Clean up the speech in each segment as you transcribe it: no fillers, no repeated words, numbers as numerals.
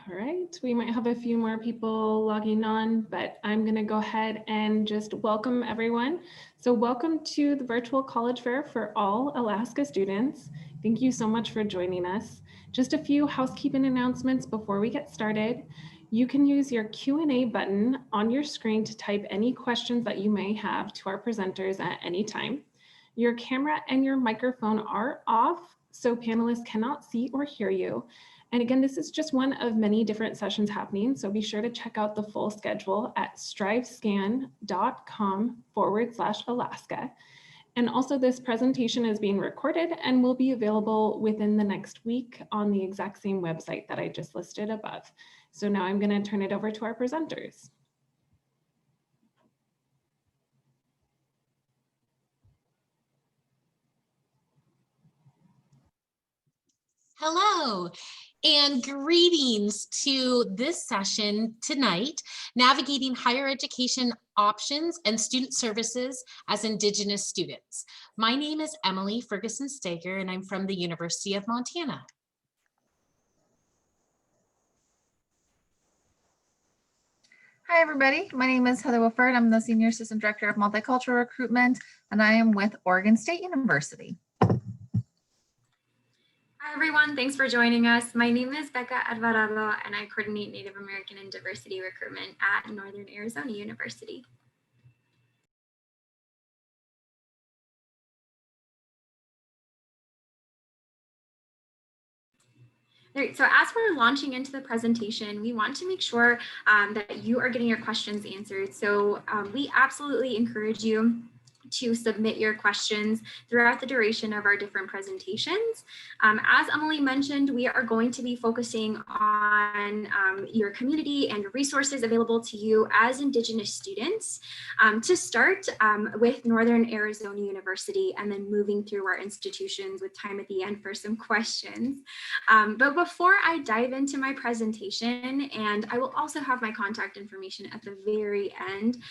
All right, we might have a few more people logging on, but I'm going to go ahead and just welcome everyone. So welcome to the virtual college fair for all Alaska students. Thank you so much for joining us. Just a few housekeeping announcements before we get started. You can use your Q&A button on your screen to type any questions that you may have to our presenters at any time. Your camera and your microphone are off, so panelists cannot see or hear you. And again, this is just one of many different sessions happening, so be sure to check out the full schedule at strivescan.com/Alaska. And also this presentation is being recorded and will be available within the next week on the exact same website that I just listed above. So now I'm going to turn it over to our presenters. Hello, and greetings to this session tonight, Navigating Higher Education Options and Student Services as Indigenous Students. My name is Emily Ferguson-Stager, and I'm from the University of Montana. Hi, everybody. My name is Heather Wilford. I'm the Senior Assistant Director of Multicultural Recruitment, and I am with Oregon State University. Hi, everyone. Thanks for joining us. My name is Becca Alvarado, and I coordinate Native American and Diversity Recruitment at Northern Arizona University. All right, so as we're launching into the presentation, we want to make sure that you are getting your questions answered. So we absolutely encourage you to submit your questions throughout the duration of our different presentations. As Emily mentioned, we are going to be focusing on your community and resources available to you as Indigenous students. To start with Northern Arizona University and then moving through our institutions with time at the end for some questions. But before I dive into my presentation, and I will also have my contact information at the very end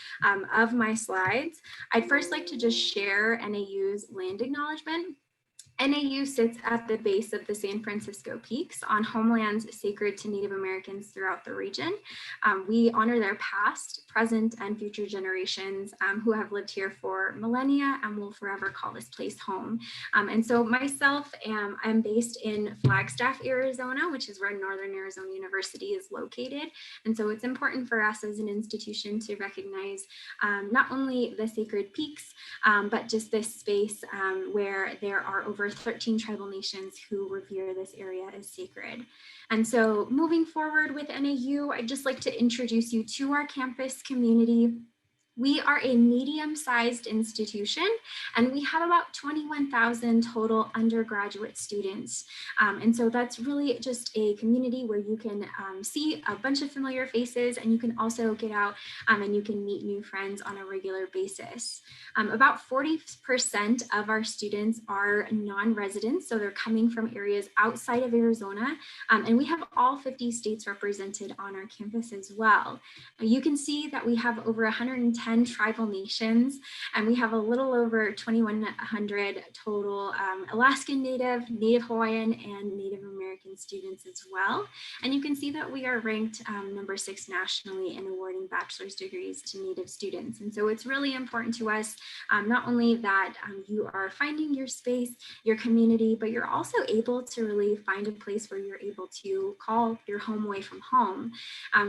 of my slides, I'd first like to just share NAU's land acknowledgement. NAU sits at the base of the San Francisco Peaks on homelands sacred to Native Americans throughout the region. We honor their past, present, and future generations who have lived here for millennia and will forever call this place home. And so myself, I'm based in Flagstaff, Arizona, which is where Northern Arizona University is located. And so it's important for us as an institution to recognize not only the sacred peaks, but just this space where there are over 13 tribal nations who revere this area as sacred. And so moving forward with NAU, I'd just like to introduce you to our campus community. We are a medium-sized institution, and we have about 21,000 total undergraduate students. And so that's really just a community where you can see a bunch of familiar faces, and you can also get out and you can meet new friends on a regular basis. About 40% of our students are non-residents, so they're coming from areas outside of Arizona, and we have all 50 states represented on our campus as well. You can see that we have over 110 tribal nations, and we have a little over 2,100 total Alaskan Native, Native Hawaiian, and Native American students as well. And you can see that we are ranked number 6 nationally in awarding bachelor's degrees to Native students. And so it's really important to us not only that you are finding your space, your community, but you're also able to really find a place where you're able to call your home away from home.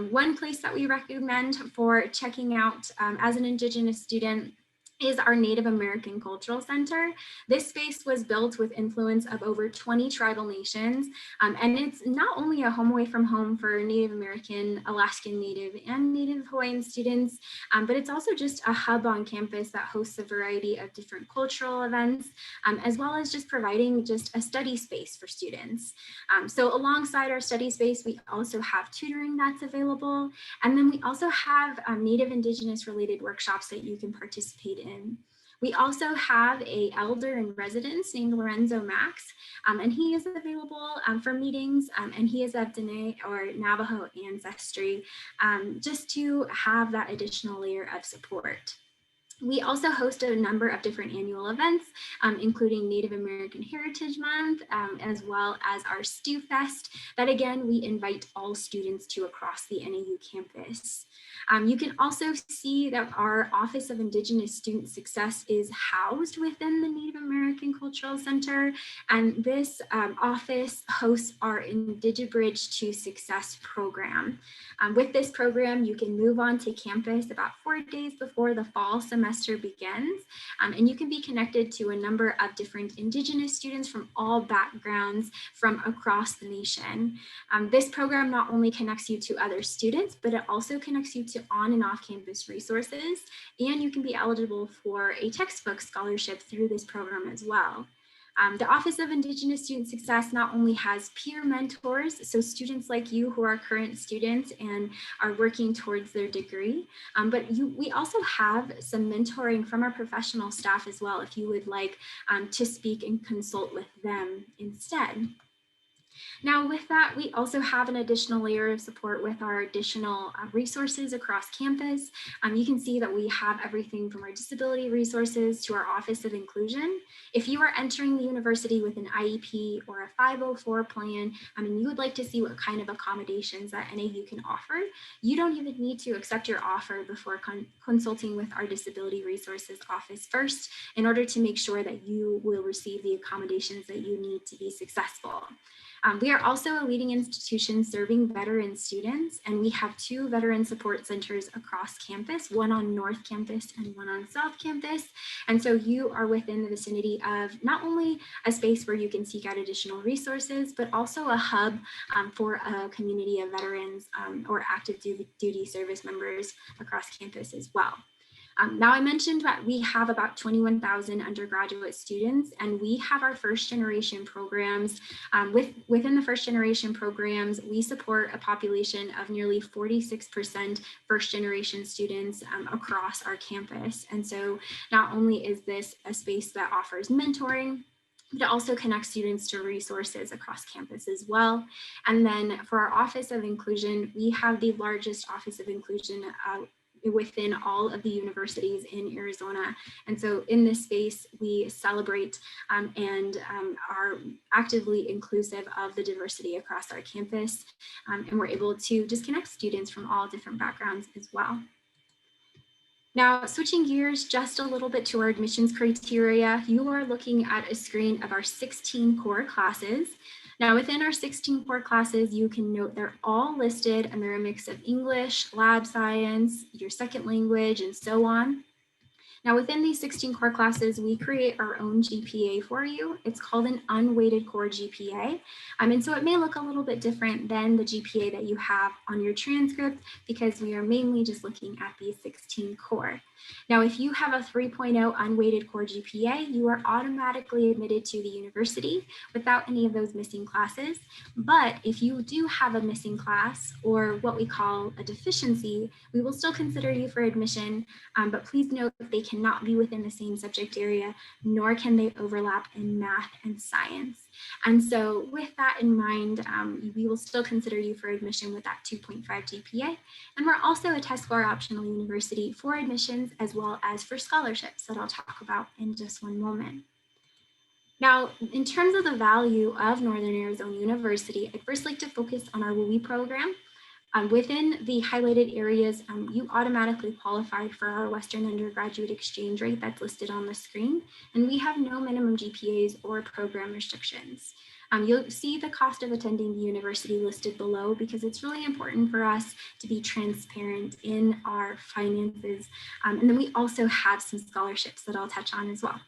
One place that we recommend for checking out as an Indigenous student is our Native American Cultural Center. This space was built with influence of over 20 tribal nations, and it's not only a home away from home for Native American, Alaskan Native, and Native Hawaiian students, but it's also just a hub on campus that hosts a variety of different cultural events, as well as just providing just a study space for students. So alongside our study space, we also have tutoring that's available, and then we also have Native Indigenous related workshops that you can participate in. We also have an elder in residence named Lorenzo Max, and he is available for meetings, and he is of Dene or Navajo ancestry, just to have that additional layer of support. We also host a number of different annual events, including Native American Heritage Month, as well as our Stew Fest, that again, we invite all students to across the NAU campus. You can also see that our Office of Indigenous Student Success is housed within the Native American Cultural Center, and this office hosts our IndigiBridge to Success program. With this program, you can move on to campus about 4 days before the fall semester begins, and you can be connected to a number of different Indigenous students from all backgrounds from across the nation. This program not only connects you to other students, but it also connects you to on and off campus resources, and you can be eligible for a textbook scholarship through this program as well. The Office of Indigenous Student Success not only has peer mentors, so students like you who are current students and are working towards their degree, but we also have some mentoring from our professional staff as well, if you would like to speak and consult with them instead. Now with that, we also have an additional layer of support with our additional resources across campus. You can see that we have everything from our disability resources to our Office of Inclusion. If you are entering the university with an IEP or a 504 plan, and you would like to see what kind of accommodations that NAU can offer, you don't even need to accept your offer before consulting with our Disability Resources Office first in order to make sure that you will receive the accommodations that you need to be successful. We are also a leading institution serving veteran students, and we have 2 veteran support centers across campus, one on North Campus and one on South Campus. And so you are within the vicinity of not only a space where you can seek out additional resources, but also a hub for a community of veterans or active duty service members across campus as well. Now I mentioned that we have about 21,000 undergraduate students, and we have our first generation programs. Within the first generation programs, we support a population of nearly 46% first generation students across our campus. And so not only is this a space that offers mentoring, but it also connects students to resources across campus as well. And then for our Office of Inclusion, we have the largest Office of Inclusion within all of the universities in Arizona. And so in this space, we celebrate and are actively inclusive of the diversity across our campus. And we're able to just connect students from all different backgrounds as well. Now, switching gears just a little bit to our admissions criteria, you are looking at a screen of our 16 core classes. Now, within our 16 core classes, you can note they're all listed and they're a mix of English, lab science, your second language, and so on. Now, within these 16 core classes, we create our own GPA for you. It's called an Unweighted Core Gpa. And so it may look a little bit different than the GPA that you have on your transcript because we are mainly just looking at these 16 core. Now, if you have a 3.0 unweighted core GPA, you are automatically admitted to the university without any of those missing classes. But if you do have a missing class or what we call a deficiency, we will still consider you for admission. But please note that they cannot be within the same subject area, nor can they overlap in math and science. And so with that in mind, we will still consider you for admission with that 2.5 GPA. And we're also a test score optional university for admissions as well as for scholarships that I'll talk about in just one moment. Now, in terms of the value of Northern Arizona University, I'd first like to focus on our WUI program. Within the highlighted areas, you automatically qualify for our Western undergraduate exchange rate that's listed on the screen, and we have no minimum GPAs or program restrictions. You'll see the cost of attending the university listed below because it's really important for us to be transparent in our finances. And then we also have some scholarships that I'll touch on as well.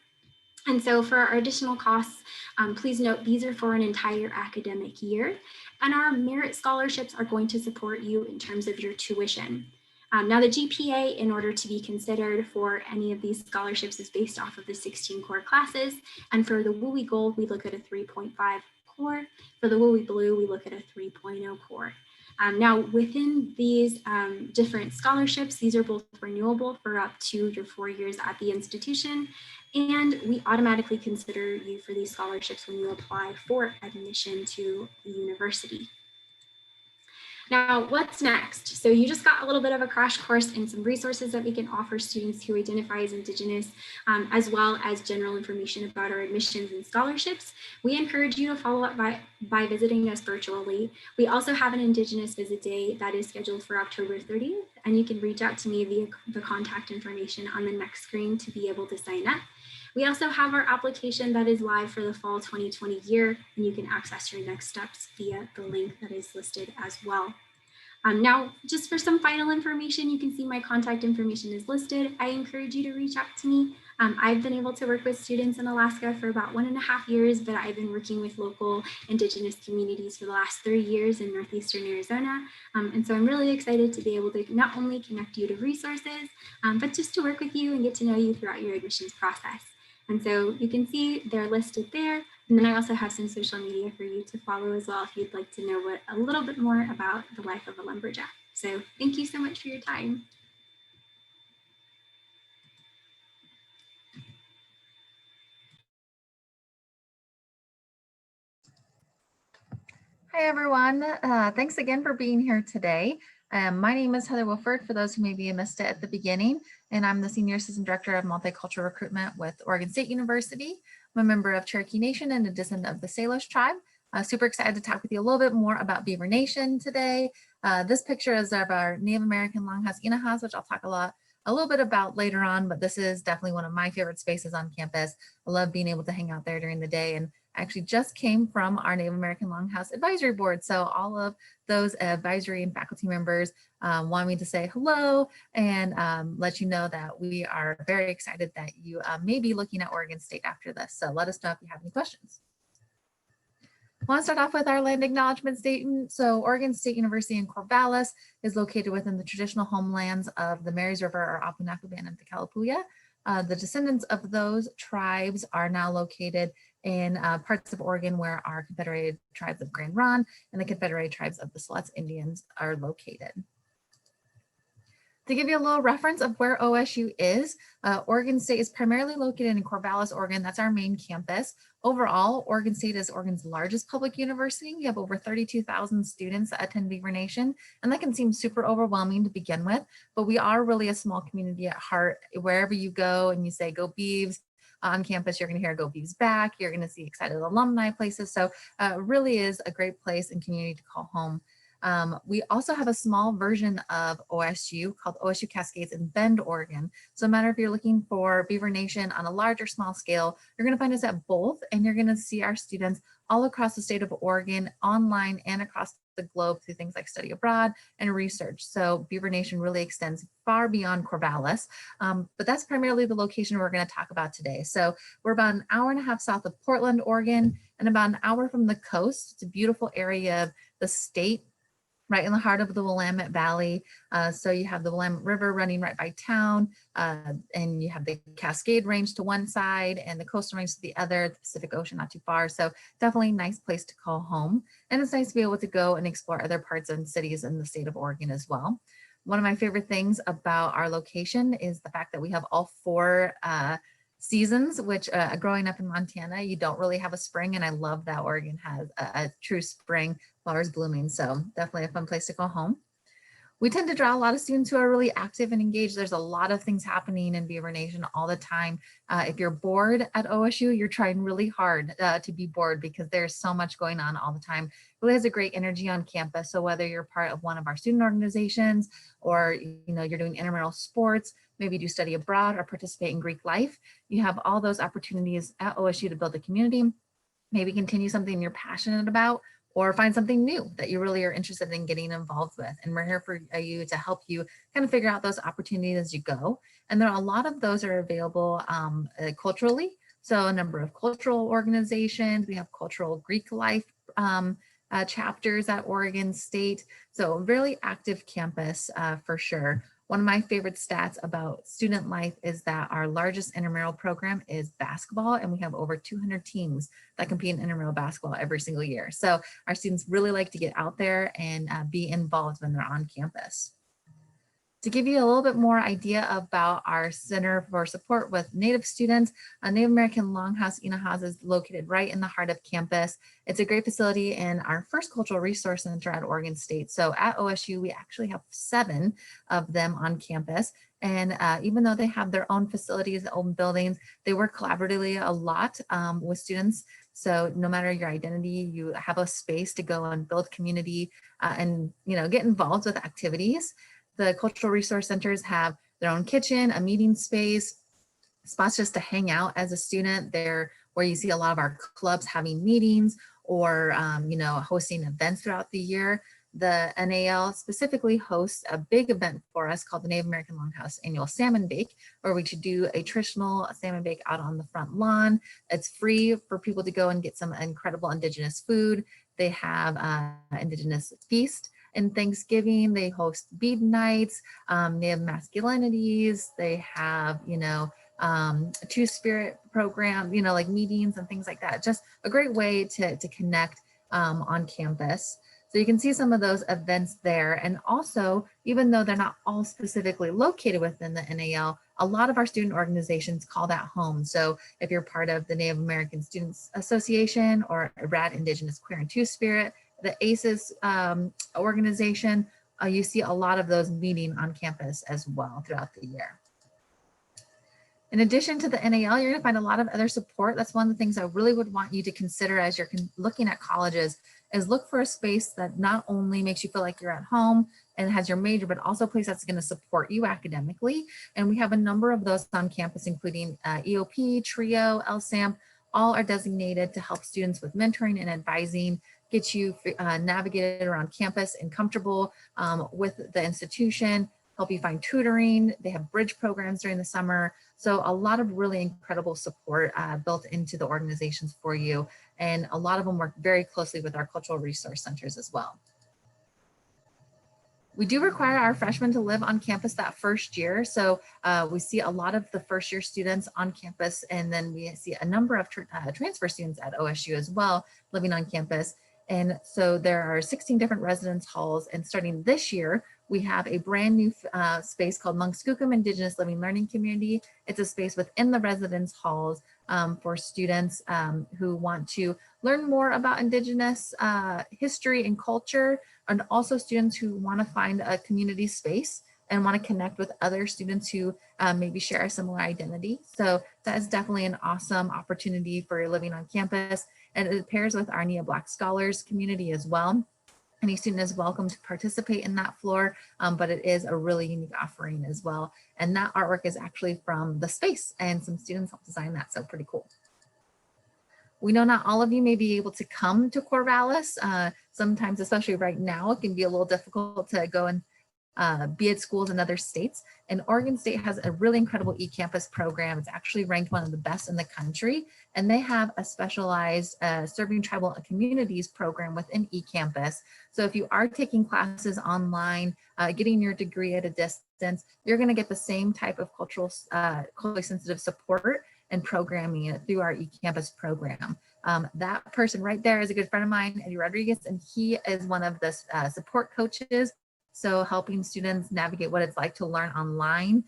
And so for our additional costs, please note these are for an entire academic year, and our merit scholarships are going to support you in terms of your tuition. Now the GPA, in order to be considered for any of these scholarships, is based off of the 16 core classes. And for the WUI Gold, we look at a 3.5 core. For the WUI Blue, we look at a 3.0 core. Now, within these different scholarships, these are both renewable for up to your 4 years at the institution, and we automatically consider you for these scholarships when you apply for admission to the university. Now, what's next? So you just got a little bit of a crash course in some resources that we can offer students who identify as Indigenous, as well as general information about our admissions and scholarships. We encourage you to follow up by visiting us virtually. We also have an Indigenous visit day that is scheduled for October 30th, and you can reach out to me via the contact information on the next screen to be able to sign up. We also have our application that is live for the fall 2020 year, and you can access your next steps via the link that is listed as well. Now, just for some final information, you can see my contact information is listed. I encourage you to reach out to me. I've been able to work with students in Alaska for about 1.5 years, but I've been working with local Indigenous communities for the last 3 years in Northeastern Arizona. And so I'm really excited to be able to not only connect you to resources, but just to work with you and get to know you throughout your admissions process. And so you can see they're listed there. And then I also have some social media for you to follow as well if you'd like to know a little bit more about the life of a lumberjack. So thank you so much for your time. Hi, everyone. Thanks again for being here today. My name is Heather Wilford, for those who maybe missed it at the beginning, and I'm the Senior Assistant Director of Multicultural Recruitment with Oregon State University. I'm a member of Cherokee Nation and a descendant of the Salish tribe. Super excited to talk with you a little bit more about Beaver Nation today. This picture is of our Native American Longhouse Inahas, which I'll talk a little bit about later on, but this is definitely one of my favorite spaces on campus. I love being able to hang out there during the day, and actually just came from our Native American Longhouse Advisory Board. So all of those advisory and faculty members want me to say hello and let you know that we are very excited that you may be looking at Oregon State after this. So let us know if you have any questions. I want to start off with our land acknowledgement statement. So Oregon State University in Corvallis is located within the traditional homelands of the Marys River or Apunakuban and the Kalapuya. The descendants of those tribes are now located in parts of Oregon where our Confederated Tribes of Grand Ronde and the Confederated Tribes of the Siletz Indians are located. To give you a little reference of where OSU is, Oregon State is primarily located in Corvallis, Oregon. That's our main campus. Overall, Oregon State is Oregon's largest public university. We have over 32,000 students that attend Beaver Nation, and that can seem super overwhelming to begin with, but we are really a small community at heart. Wherever you go and you say, go Beavs, on campus, you're going to hear go Beavs back. You're going to see excited alumni places. So it really is a great place and community to call home. We also have a small version of OSU called OSU Cascades in Bend, Oregon. So no matter if you're looking for Beaver Nation on a large or small scale, you're going to find us at both, and you're going to see our students all across the state of Oregon, online and across the globe through things like study abroad and research. So Beaver Nation really extends far beyond Corvallis, but that's primarily the location we're going to talk about today. So we're about an hour and a half south of Portland, Oregon, and about an hour from the coast. It's a beautiful area of the state, right in the heart of the Willamette Valley. So you have the Willamette River running right by town, and you have the Cascade Range to one side and the Coastal Range to the other, the Pacific Ocean not too far. So definitely a nice place to call home. And it's nice to be able to go and explore other parts and cities in the state of Oregon as well. One of my favorite things about our location is the fact that we have all four seasons, which growing up in Montana, you don't really have a spring, and I love that Oregon has a true spring, flowers blooming. So definitely a fun place to go home. We tend to draw a lot of students who are really active and engaged. There's a lot of things happening in Beaver Nation all the time. If you're bored at OSU, you're trying really hard to be bored because there's so much going on all the time. It really has a great energy on campus. So whether you're part of one of our student organizations or you're doing intramural sports, maybe do study abroad or participate in Greek life, you have all those opportunities at OSU to build a community, maybe continue something you're passionate about, or find something new that you really are interested in getting involved with. And we're here for you to help you kind of figure out those opportunities as you go. And there are a lot of those are available culturally. So a number of cultural organizations, we have cultural Greek life chapters at Oregon State. So a really active campus for sure. One of my favorite stats about student life is that our largest intramural program is basketball, and we have over 200 teams that compete in intramural basketball every single year. So our students really like to get out there and be involved when they're on campus. To give you a little bit more idea about our Center for Support with Native Students, Native American Longhouse Inahas is located right in the heart of campus. It's a great facility and our first cultural resource center at Oregon State. So at OSU, we actually have 7 of them on campus. And even though they have their own facilities, own buildings, they work collaboratively a lot with students. So no matter your identity, you have a space to go and build community and get involved with activities. The cultural resource centers have their own kitchen, a meeting space, spots just to hang out as a student. There where you see a lot of our clubs having meetings or hosting events throughout the year. The NAL specifically hosts a big event for us called the Native American Longhouse Annual Salmon Bake, where we should do a traditional salmon bake out on the front lawn. It's free for people to go and get some incredible Indigenous food. They have Indigenous feast. And Thanksgiving, they host bead nights, they have masculinities, they have, a two-spirit program, like meetings and things like that. Just a great way to connect on campus. So you can see some of those events there. And also, even though they're not all specifically located within the NAL, a lot of our student organizations call that home. So if you're part of the Native American Students Association or RAD Indigenous Queer and Two-Spirit, the ACES organization, you see a lot of those meeting on campus as well throughout the year. In addition to the NAL, you're going to find a lot of other support. That's one of the things I really would want you to consider as you're looking at colleges, is look for a space that not only makes you feel like you're at home and has your major, but also a place that's going to support you academically. And we have a number of those on campus, including EOP, TRIO, LSAM, all are designated to help students with mentoring and advising, get you navigated around campus and comfortable with the institution, help you find tutoring. They have bridge programs during the summer. So a lot of really incredible support built into the organizations for you. And a lot of them work very closely with our cultural resource centers as well. We do require our freshmen to live on campus that first year. So we see a lot of the first year students on campus, and then we see a number of transfer students at OSU as well living on campus. And so there are 16 different residence halls, and starting this year, we have a brand new space called Mungskookum Indigenous Living Learning Community. It's a space within the residence halls for students who want to learn more about Indigenous history and culture, and also students who want to find a community space and want to connect with other students who maybe share a similar identity. So that is definitely an awesome opportunity for living on campus. And it pairs with our NIA Black Scholars community as well. Any student is welcome to participate in that floor, but it is a really unique offering as well. And that artwork is actually from the space, and some students helped design that, so pretty cool. We know not all of you may be able to come to Corvallis. Sometimes, especially right now, it can be a little difficult to go and be at schools in other states. And Oregon State has a really incredible eCampus program. It's actually ranked one of the best in the country. And they have a specialized serving tribal communities program within eCampus. So if you are taking classes online, getting your degree at a distance, you're going to get the same type of culturally sensitive support and programming through our eCampus program. That person right there is a good friend of mine, Eddie Rodriguez, and he is one of the support coaches. So helping students navigate what it's like to learn online,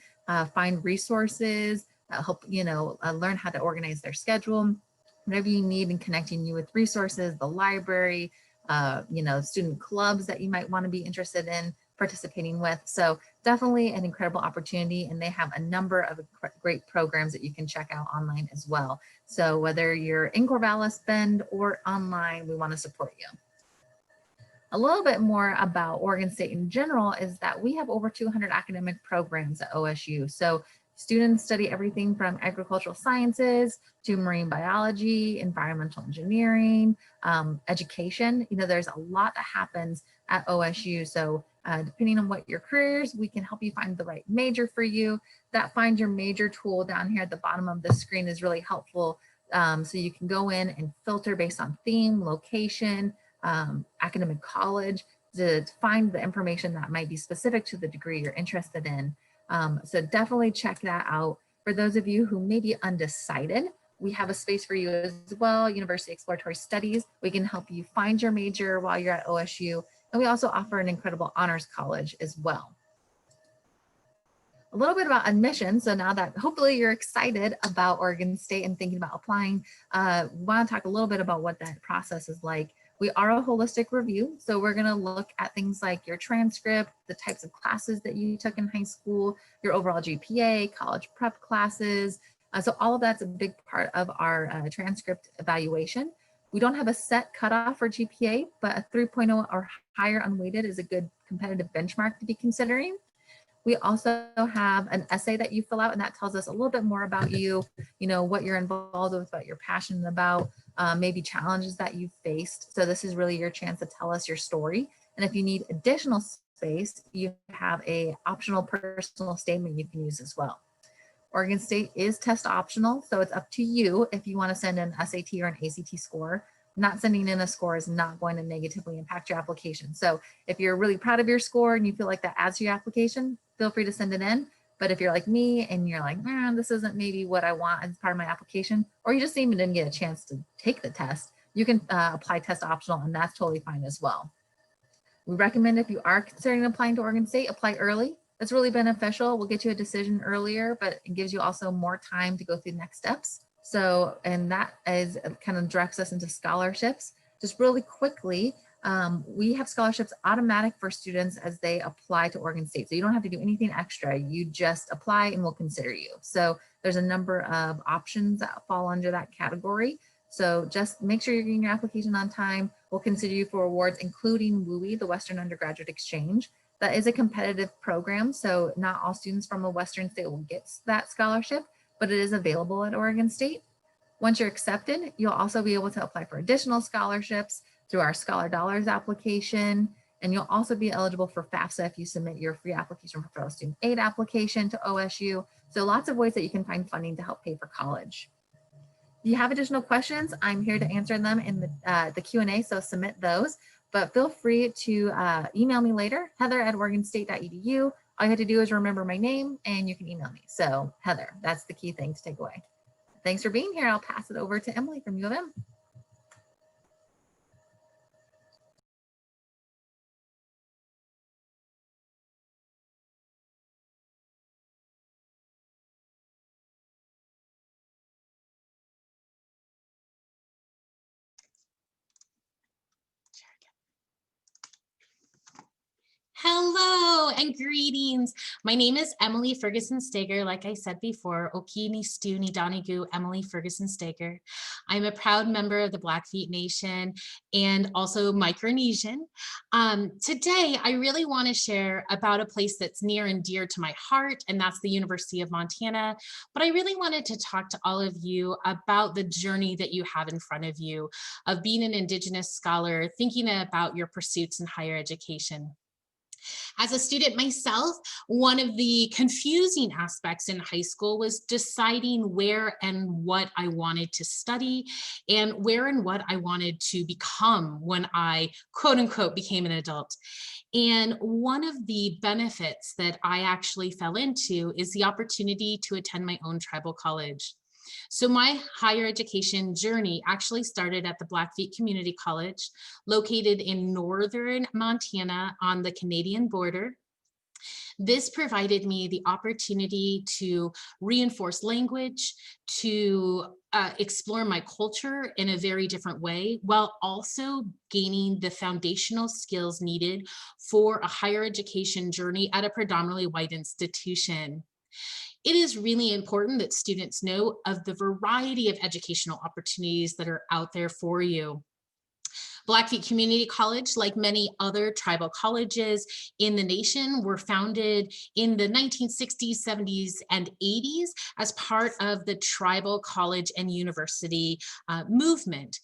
find resources, help learn how to organize their schedule, whatever you need, in connecting you with resources, the library, student clubs that you might want to be interested in participating with. So definitely an incredible opportunity, and they have a number of great programs that you can check out online as well. So whether you're in Corvallis Bend or online, we want to support you. A little bit more about Oregon State in general is that we have over 200 academic programs at OSU. So students study everything from agricultural sciences to marine biology, environmental engineering, education. There's a lot that happens at OSU. So depending on what your career is, we can help you find the right major for you. That Find Your Major tool down here at the bottom of the screen is really helpful. So you can go in and filter based on theme, location, academic college, to find the information that might be specific to the degree you're interested in. So definitely check that out. For those of you who may be undecided, we have a space for you as well, University Exploratory Studies. We can help you find your major while you're at OSU. And we also offer an incredible honors college as well. a little bit about admission. So now that hopefully you're excited about Oregon State and thinking about applying, we want to talk a little bit about what that process is like. We are a holistic review. So we're going to look at things like your transcript, the types of classes that you took in high school, your overall GPA, college prep classes. So all of that's a big part of our transcript evaluation. We don't have a set cutoff for GPA, but a 3.0 or higher unweighted is a good competitive benchmark to be considering. We also have an essay that you fill out, and that tells us a little bit more about you, what you're involved with, what you're passionate about, maybe challenges that you've faced. So this is really your chance to tell us your story. And if you need additional space, you have an optional personal statement you can use as well. Oregon State is test optional, so it's up to you if you want to send an SAT or an ACT score. Not sending in a score is not going to negatively impact your application. So if you're really proud of your score and you feel like that adds to your application, feel free to send it in. But if you're like me and you're like, man, this isn't maybe what I want as part of my application, or you just even didn't get a chance to take the test, you can apply test optional, and that's totally fine as well. We recommend if you are considering applying to Oregon State, apply early. That's really beneficial. We'll get you a decision earlier, but it gives you also more time to go through the next steps. So, and that is kind of directs us into scholarships. Just really quickly, we have scholarships automatic for students as they apply to Oregon State. So you don't have to do anything extra. You just apply and we'll consider you. So there's a number of options that fall under that category. So just make sure you're getting your application on time. We'll consider you for awards, including WUI, the Western Undergraduate Exchange. That is a competitive program, so not all students from a Western state will get that scholarship, but it is available at Oregon State. Once you're accepted, you'll also be able to apply for additional scholarships through our Scholar Dollars application, and you'll also be eligible for FAFSA if you submit your free application for federal student aid application to OSU. So lots of ways that you can find funding to help pay for college. If you have additional questions, I'm here to answer them in the Q&A, so submit those. But feel free to email me later, heather@oregonstate.edu. All you have to do is remember my name and you can email me. So Heather, that's the key thing to take away. Thanks for being here. I'll pass it over to Emily from U of M. Hello and greetings. My name is Emily Ferguson Stager. Like I said before, Okini Stuni Donigu, Emily Ferguson Stager. I'm a proud member of the Blackfeet Nation and also Micronesian. Today, I really want to share about a place that's near and dear to my heart, and that's the University of Montana. But I really wanted to talk to all of you about the journey that you have in front of you of being an Indigenous scholar, thinking about your pursuits in higher education. As a student myself, one of the confusing aspects in high school was deciding where and what I wanted to study and where and what I wanted to become when I, quote unquote, became an adult. And one of the benefits that I actually fell into is the opportunity to attend my own tribal college. So my higher education journey actually started at the Blackfeet Community College, located in northern Montana on the Canadian border. This provided me the opportunity to reinforce language, to explore my culture in a very different way, while also gaining the foundational skills needed for a higher education journey at a predominantly white institution. It is really important that students know of the variety of educational opportunities that are out there for you. Blackfeet Community College, like many other tribal colleges in the nation, were founded in the 1960s, 70s, and 80s as part of the tribal college and university movement.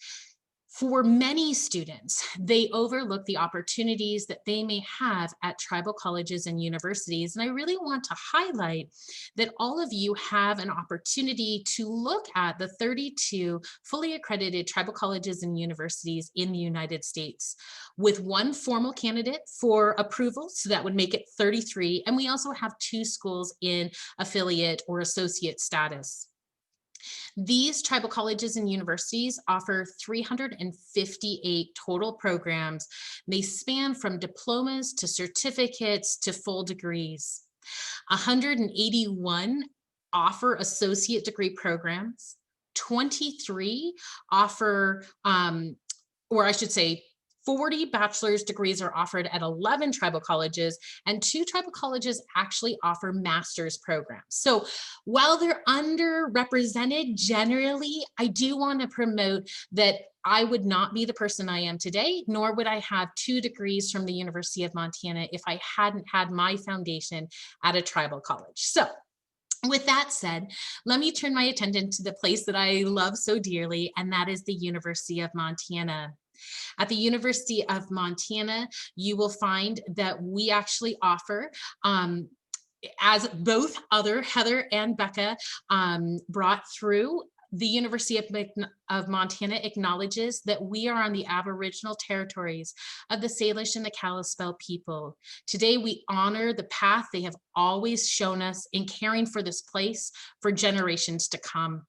For many students, they overlook the opportunities that they may have at tribal colleges and universities. And I really want to highlight that all of you have an opportunity to look at the 32 fully accredited tribal colleges and universities in the United States, with one formal candidate for approval, so that would make it 33. And we also have 2 schools in affiliate or associate status. These tribal colleges and universities offer 358 total programs. They span from diplomas to certificates to full degrees. 181 offer associate degree programs. 23 offer, or I should say, 40 bachelor's degrees are offered at 11 tribal colleges, and 2 tribal colleges actually offer master's programs. So while they're underrepresented generally, I do want to promote that I would not be the person I am today, nor would I have 2 degrees from the University of Montana if I hadn't had my foundation at a tribal college. So with that said, let me turn my attention to the place that I love so dearly, and that is the University of Montana. At the University of Montana, you will find that we actually offer, as both Heather and Becca brought through, the University of Montana acknowledges that we are on the Aboriginal territories of the Salish and the Kalispel people. Today, we honor the path they have always shown us in caring for this place for generations to come.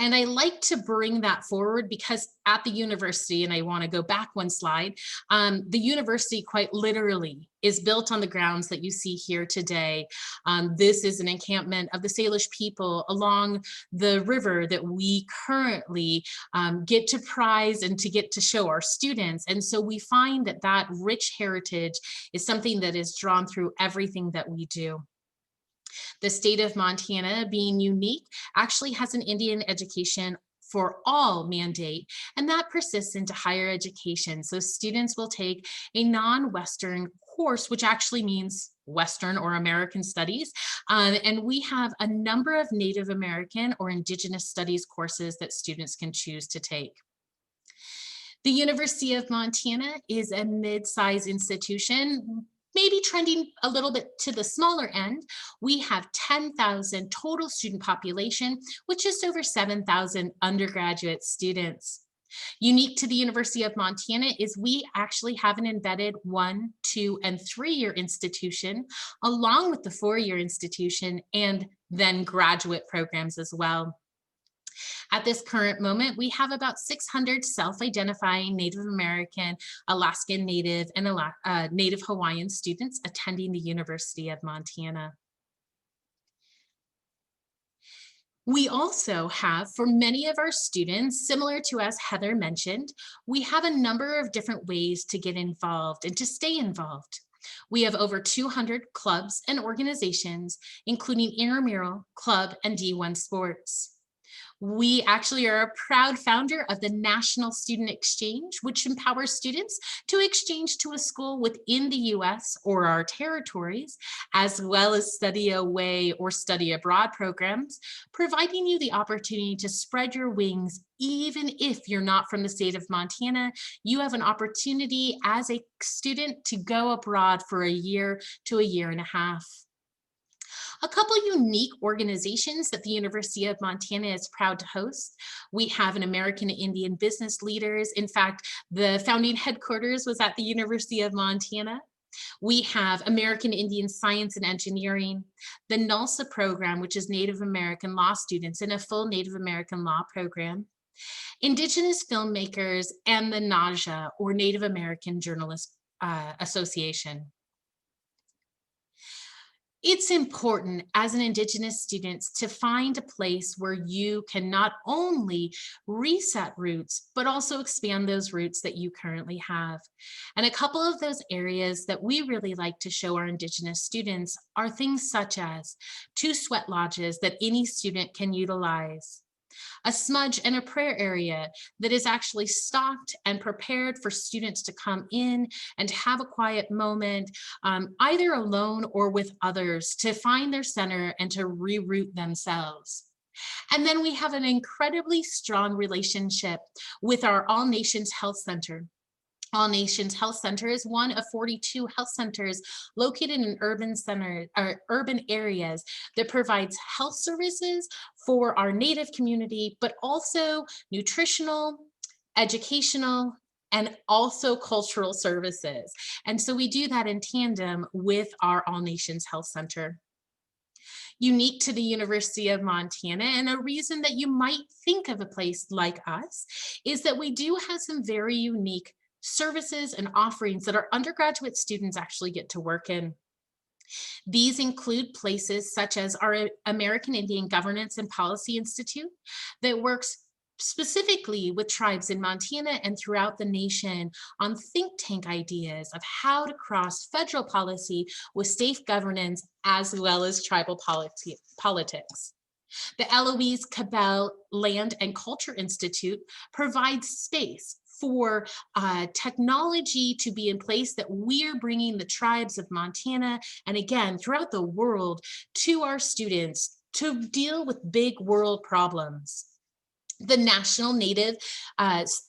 And I like to bring that forward because at the university, and I want to go back one slide, the university quite literally is built on the grounds that you see here today. This is an encampment of the Salish people along the river that we currently get to prize and to get to show our students. And so we find that that rich heritage is something that is drawn through everything that we do. The state of Montana, being unique, actually has an Indian education for all mandate, and that persists into higher education. So students will take a non-Western course, which actually means Western or American studies. And we have a number of Native American or Indigenous studies courses that students can choose to take. The University of Montana is a mid-sized institution, maybe trending a little bit to the smaller end. We have 10,000 total student population, with just over 7,000 undergraduate students. Unique to the University of Montana is we actually have an embedded 1-, 2-, and 3-year institution, along with the 4-year institution, and then graduate programs as well. At this current moment, we have about 600 self-identifying Native American, Alaskan Native, and Native Hawaiian students attending the University of Montana. We also have, for many of our students, similar to as Heather mentioned, we have a number of different ways to get involved and to stay involved. We have over 200 clubs and organizations, including intramural, club, and D1 sports. We actually are a proud founder of the National Student Exchange, which empowers students to exchange to a school within the US or our territories, as well as study away or study abroad programs, providing you the opportunity to spread your wings. Even if you're not from the state of Montana, you have an opportunity as a student to go abroad for a year to a year and a half. A couple unique organizations that the University of Montana is proud to host. We have an American Indian Business Leaders. In fact, the founding headquarters was at the University of Montana. We have American Indian Science and Engineering, the NALSA program, which is Native American law students in a full Native American law program, Indigenous filmmakers, and the NAJA, or Native American Journalists Association. It's important as an Indigenous student to find a place where you can not only reset roots, but also expand those roots that you currently have. And a couple of those areas that we really like to show our Indigenous students are things such as 2 sweat lodges that any student can utilize, a smudge and a prayer area that is actually stocked and prepared for students to come in and have a quiet moment, either alone or with others, to find their center and to reroot themselves. And then we have an incredibly strong relationship with our All Nations Health Center. All Nations Health Center is one of 42 health centers located in urban areas that provides health services for our Native community, but also nutritional, educational, and also cultural services. And so we do that in tandem with our All Nations Health Center. Unique to the University of Montana, and a reason that you might think of a place like us, is that we do have some very unique services and offerings that our undergraduate students actually get to work in. These include places such as our American Indian Governance and Policy Institute that works specifically with tribes in Montana and throughout the nation on think tank ideas of how to cross federal policy with state governance as well as tribal politics. The Eloise Cabell Land and Culture Institute provides space for technology to be in place that we're bringing the tribes of Montana and again throughout the world to our students to deal with big world problems. The National Native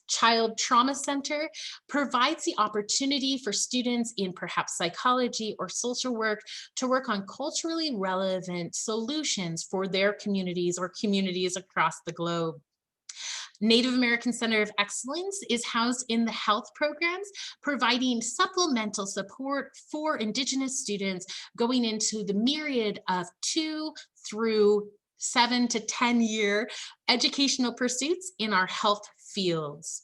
Child Trauma Center provides the opportunity for students in perhaps psychology or social work to work on culturally relevant solutions for their communities or communities across the globe. Native American Center of Excellence is housed in the health programs, providing supplemental support for Indigenous students going into the myriad of 2 through 7 to 10-year educational pursuits in our health fields.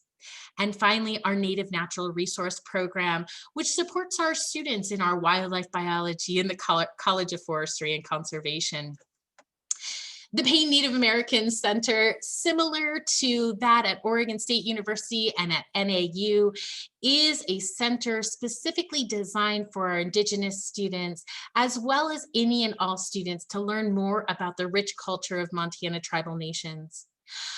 And finally, our Native Natural Resource Program, which supports our students in our wildlife biology in the College of Forestry and Conservation. The Payne Native American Center, similar to that at Oregon State University and at NAU, is a center specifically designed for our Indigenous students, as well as any and all students to learn more about the rich culture of Montana tribal nations.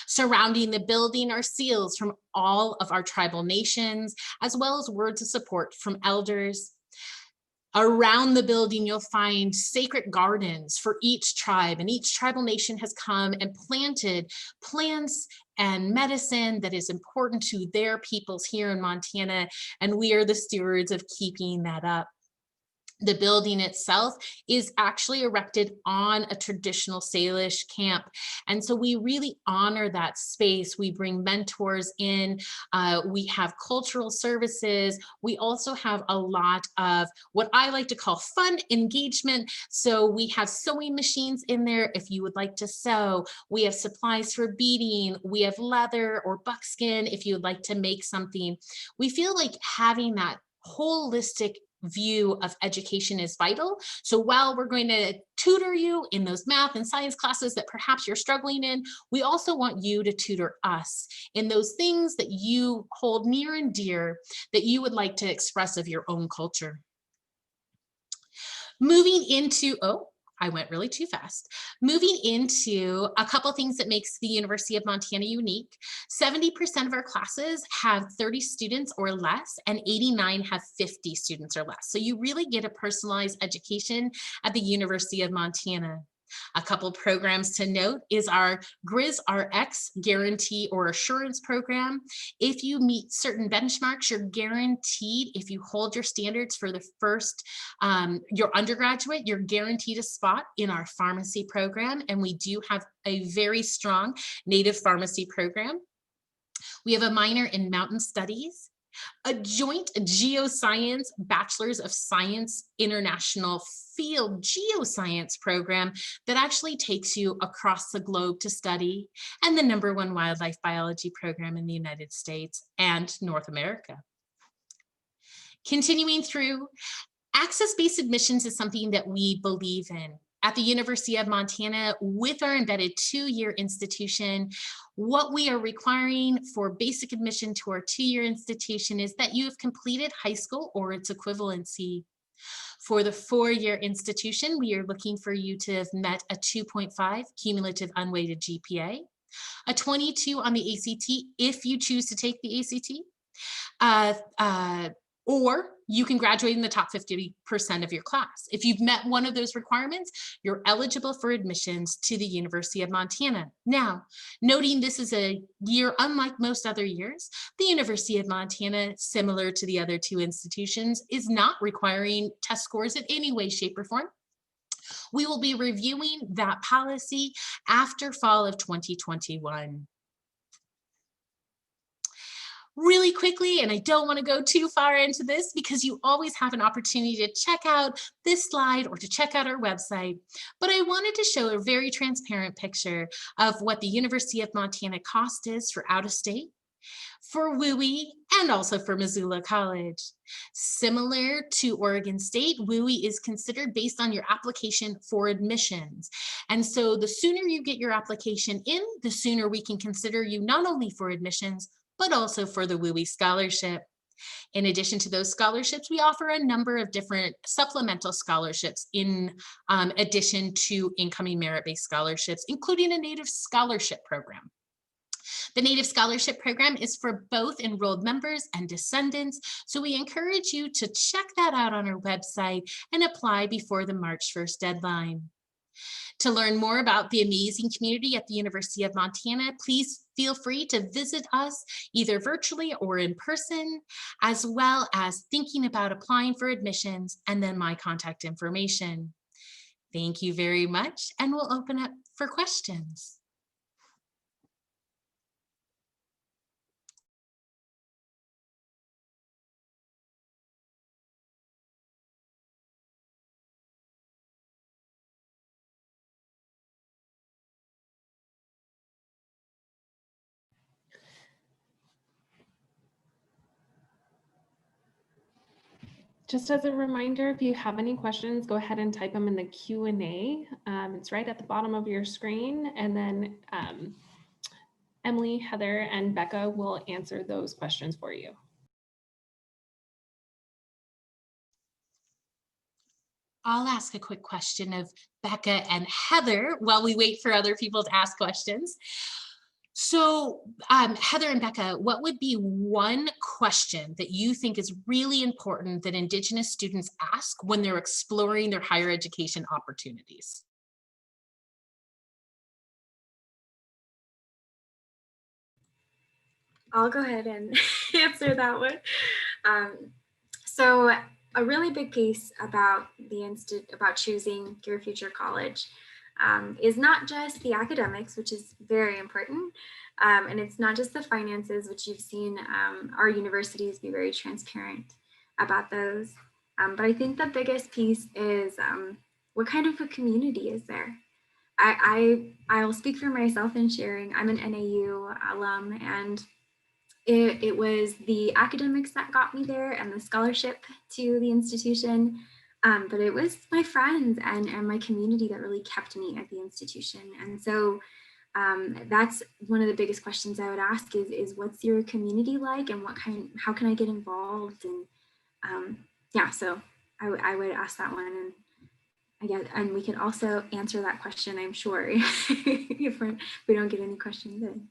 Surrounding the building are seals from all of our tribal nations, as well as words of support from elders. Around the building, you'll find sacred gardens for each tribe, and each tribal nation has come and planted plants and medicine that is important to their peoples here in Montana, and we are the stewards of keeping that up. The building itself is actually erected on a traditional Salish camp. And so we really honor that space. We bring mentors in, we have cultural services. We also have a lot of what I like to call fun engagement. So we have sewing machines in there if you would like to sew. We have supplies for beading. We have leather or buckskin if you would like to make something. We feel like having that holistic view of education is vital. So while we're going to tutor you in those math and science classes that perhaps you're struggling in, we also want you to tutor us in those things that you hold near and dear that you would like to express of your own culture. Moving into, I went really too fast. Moving into a couple things that makes the University of Montana unique. 70% of our classes have 30 students or less, and 89 have 50 students or less. So you really get a personalized education at the University of Montana. A couple programs to note is our GRIZ RX guarantee or assurance program. If you meet certain benchmarks, you're guaranteed, if you hold your standards for the first, your undergraduate, you're guaranteed a spot in our pharmacy program. And we do have a very strong Native pharmacy program. We have a minor in mountain studies, a joint geoscience, Bachelor's of Science International Field Geoscience program that actually takes you across the globe to study, and the #1 wildlife biology program in the United States and North America. Continuing through, access-based admissions is something that we believe in. At the University of Montana, with our embedded 2-year institution, what we are requiring for basic admission to our 2-year institution is that you have completed high school or its equivalency. For the 4-year institution, we are looking for you to have met a 2.5 cumulative unweighted GPA, a 22 on the ACT if you choose to take the ACT, or you can graduate in the top 50% of your class. If you've met one of those requirements, you're eligible for admissions to the University of Montana. Now, noting this is a year unlike most other years, the University of Montana, similar to the other 2 institutions, is not requiring test scores in any way, shape, or form. We will be reviewing that policy after fall of 2021. Really quickly, and I don't want to go too far into this because you always have an opportunity to check out this slide or to check out our website, but I wanted to show a very transparent picture of what the University of Montana cost is for out of state, for WUI and also for Missoula College. Similar to Oregon State, WUI is considered based on your application for admissions. And so the sooner you get your application in, the sooner we can consider you not only for admissions, but also for the WUI scholarship. In addition to those scholarships, we offer a number of different supplemental scholarships in addition to incoming merit-based scholarships, including a Native Scholarship Program. The Native Scholarship Program is for both enrolled members and descendants, so we encourage you to check that out on our website and apply before the March 1st deadline. To learn more about the amazing community at the University of Montana, please feel free to visit us either virtually or in person, as well as thinking about applying for admissions and then my contact information. Thank you very much, and we'll open up for questions. Just as a reminder, if you have any questions, go ahead and type them in the Q&A. It's right at the bottom of your screen, and then Emily, Heather, and Becca will answer those questions for you. I'll ask a quick question of Becca and Heather while we wait for other people to ask questions. So Heather and Becca, what would be one question that you think is really important that Indigenous students ask when they're exploring their higher education opportunities? I'll go ahead and answer that one. So a really big piece about about choosing your future college is not just the academics, which is very important, and it's not just the finances, which you've seen our universities be very transparent about those. But I think the biggest piece is what kind of a community is there? I'll speak for myself in sharing. I'm an NAU alum, and it was the academics that got me there and the scholarship to the institution. But it was my friends and my community that really kept me at the institution. And so that's one of the biggest questions I would ask is what's your community like, and how can I get involved? And yeah, so I would ask that one. And I guess, and we could also answer that question, I'm sure, if we don't get any questions in.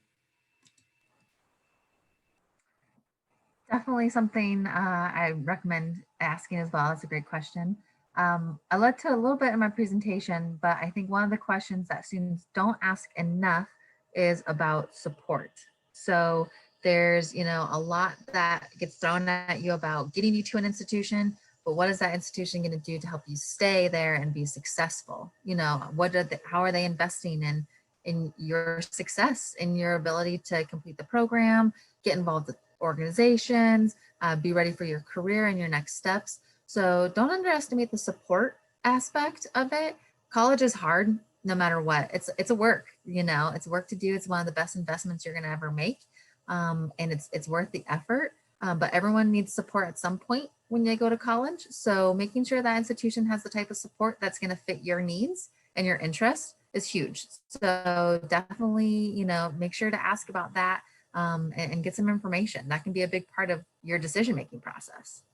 Definitely something I recommend asking as well. It's a great question. I led to a little bit in my presentation, but I think one of the questions that students don't ask enough is about support. So there's, a lot that gets thrown at you about getting you to an institution, but what is that institution going to do to help you stay there and be successful? How are they investing in your success, in your ability to complete the program, get involved with organizations, be ready for your career and your next steps. So don't underestimate the support aspect of it. College is hard no matter what. It's a work, it's work to do. It's one of the best investments you're going to ever make. And it's worth the effort. But everyone needs support at some point when they go to college. So making sure that institution has the type of support that's going to fit your needs and your interests is huge. So definitely, make sure to ask about that. And get some information. That can be a big part of your decision-making process.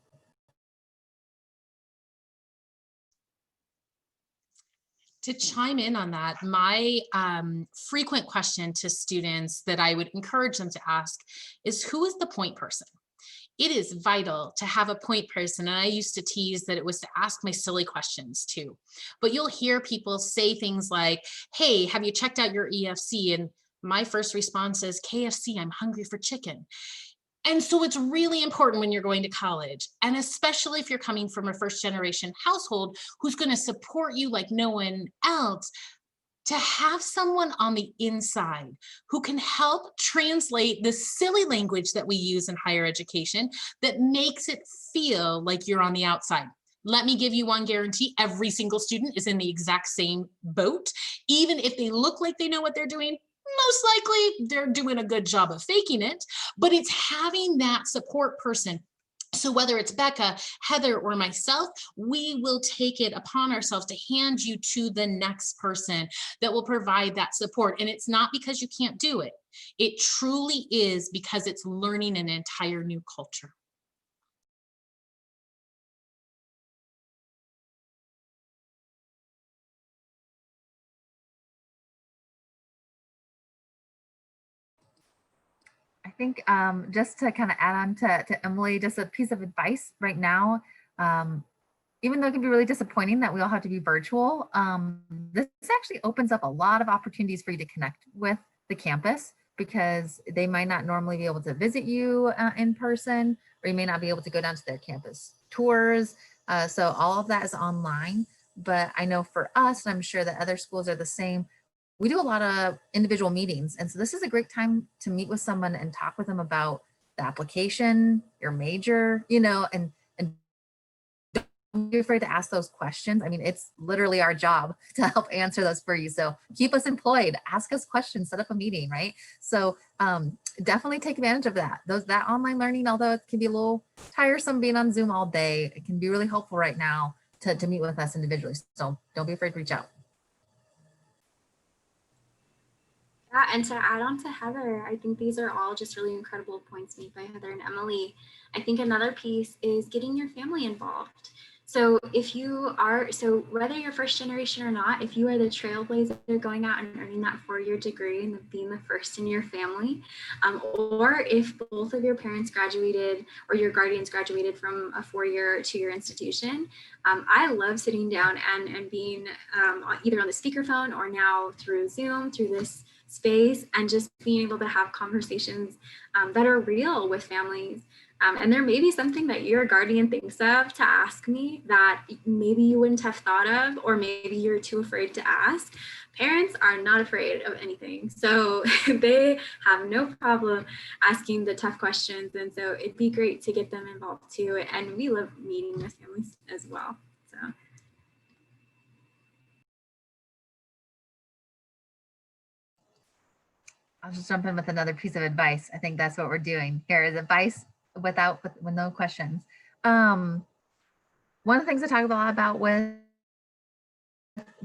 To chime in on that, my frequent question to students that I would encourage them to ask is, who is the point person? It is vital to have a point person. And I used to tease that it was to ask my silly questions too. But you'll hear people say things like, hey, have you checked out your EFC? And my first response is KFC, I'm hungry for chicken. And so it's really important when you're going to college, and especially if you're coming from a first generation household who's going to support you like no one else, to have someone on the inside who can help translate the silly language that we use in higher education that makes it feel like you're on the outside. Let me give you one guarantee: every single student is in the exact same boat. Even if they look like they know what they're doing, Most likely they're doing a good job of faking it, but it's having that support person. So whether it's Becca, Heather, or myself, we will take it upon ourselves to hand you to the next person that will provide that support. And it's not because you can't do it. It truly is because it's learning an entire new culture. I think just to kind of add on to Emily, just a piece of advice right now, even though it can be really disappointing that we all have to be virtual, this actually opens up a lot of opportunities for you to connect with the campus, because they might not normally be able to visit you in person, or you may not be able to go down to their campus tours. So all of that is online. But I know for us, and I'm sure that other schools are the same, we do a lot of individual meetings. And so this is a great time to meet with someone and talk with them about the application, your major, and don't be afraid to ask those questions. I mean, it's literally our job to help answer those for you. So keep us employed, ask us questions, set up a meeting, right? So definitely take advantage of that. That online learning, although it can be a little tiresome being on Zoom all day, it can be really helpful right now to meet with us individually. So don't be afraid to reach out. Yeah, and to add on to Heather, I think these are all just really incredible points made by Heather and Emily. I think another piece is getting your family involved. So whether you're first generation or not, if you are the trailblazer going out and earning that 4-year degree and being the first in your family, or if both of your parents graduated or your guardians graduated from a 4-year, 2-year institution, I love sitting down and being either on the speakerphone or now through Zoom, through this space, and just being able to have conversations that are real with families. And there may be something that your guardian thinks of to ask me that maybe you wouldn't have thought of, or maybe you're too afraid to ask. Parents are not afraid of anything. So they have no problem asking the tough questions. And so it'd be great to get them involved too. And we love meeting with families as well. So. I'll just jump in with another piece of advice. I think that's what we're doing here is advice with no questions. One of the things I talk a lot about with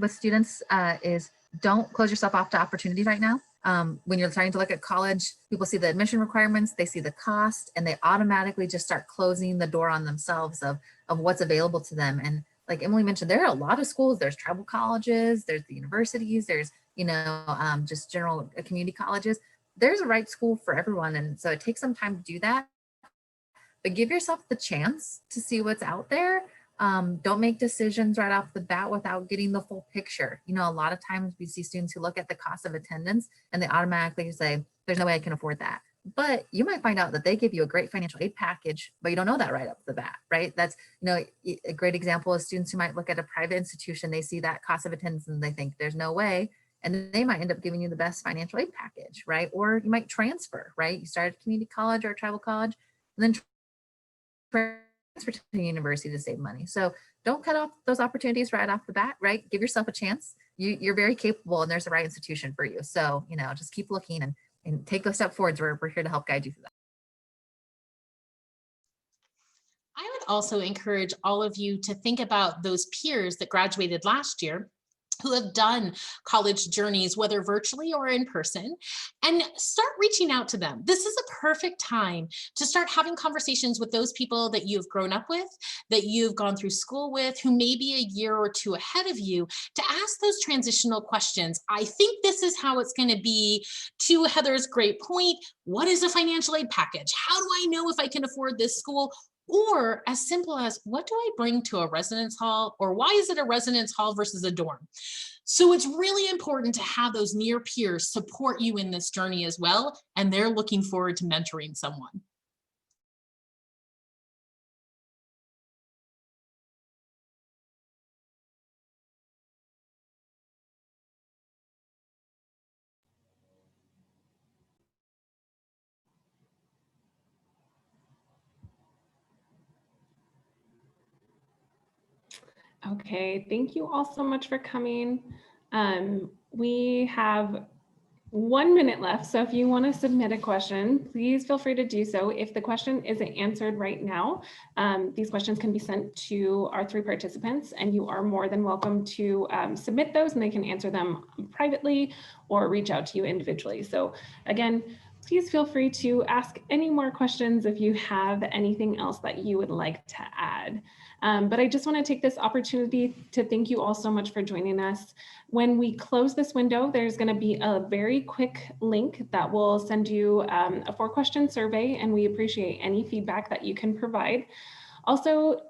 students is don't close yourself off to opportunities right now. When you're trying to look at college, people see the admission requirements, they see the cost, and they automatically just start closing the door on themselves of what's available to them. And like Emily mentioned, there are a lot of schools. There's tribal colleges, there's the universities, there's just general community colleges. There's a right school for everyone. And so it takes some time to do that, but give yourself the chance to see what's out there. Don't make decisions right off the bat without getting the full picture. A lot of times we see students who look at the cost of attendance and they automatically say, there's no way I can afford that. But you might find out that they give you a great financial aid package, but you don't know that right off the bat, right? That's, a great example is students who might look at a private institution, they see that cost of attendance and they think there's no way. And then they might end up giving you the best financial aid package, right? Or you might transfer, right? You start at community college or a tribal college, and then transfer to the university to save money. So don't cut off those opportunities right off the bat, right? Give yourself a chance. You're very capable and there's the right institution for you. So, just keep looking and take those steps forwards. We're here to help guide you through that. I would also encourage all of you to think about those peers that graduated last year who have done college journeys, whether virtually or in person, and start reaching out to them. This is a perfect time to start having conversations with those people that you've grown up with, that you've gone through school with, who may be a year or two ahead of you, to ask those transitional questions. I think this is how it's going to be. To Heather's great point, what is a financial aid package? How do I know if I can afford this school? Or as simple as, what do I bring to a residence hall? Or why is it a residence hall versus a dorm? So it's really important to have those near peers support you in this journey as well. And they're looking forward to mentoring someone. Okay, thank you all so much for coming. We have 1 minute left. So if you want to submit a question, please feel free to do so. If the question isn't answered right now, these questions can be sent to our 3 participants, and you are more than welcome to submit those, and they can answer them privately or reach out to you individually. So again, please feel free to ask any more questions if you have anything else that you would like to add. But I just want to take this opportunity to thank you all so much for joining us. When we close this window, there's going to be a very quick link that will send you a 4-question survey, and we appreciate any feedback that you can provide. Also,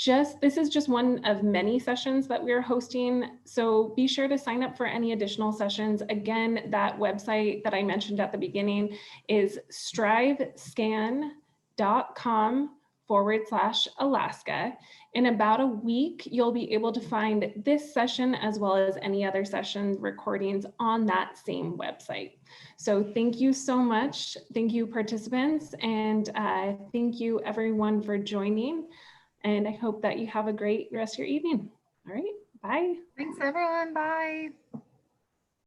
this is just one of many sessions that we're hosting, so be sure to sign up for any additional sessions. Again, that website that I mentioned at the beginning is strivescan.com/Alaska. In about a week, you'll be able to find this session as well as any other session recordings on that same website. So thank you so much. Thank you, participants, and thank you everyone for joining. And I hope that you have a great rest of your evening. All right, bye. Thanks, everyone. Bye.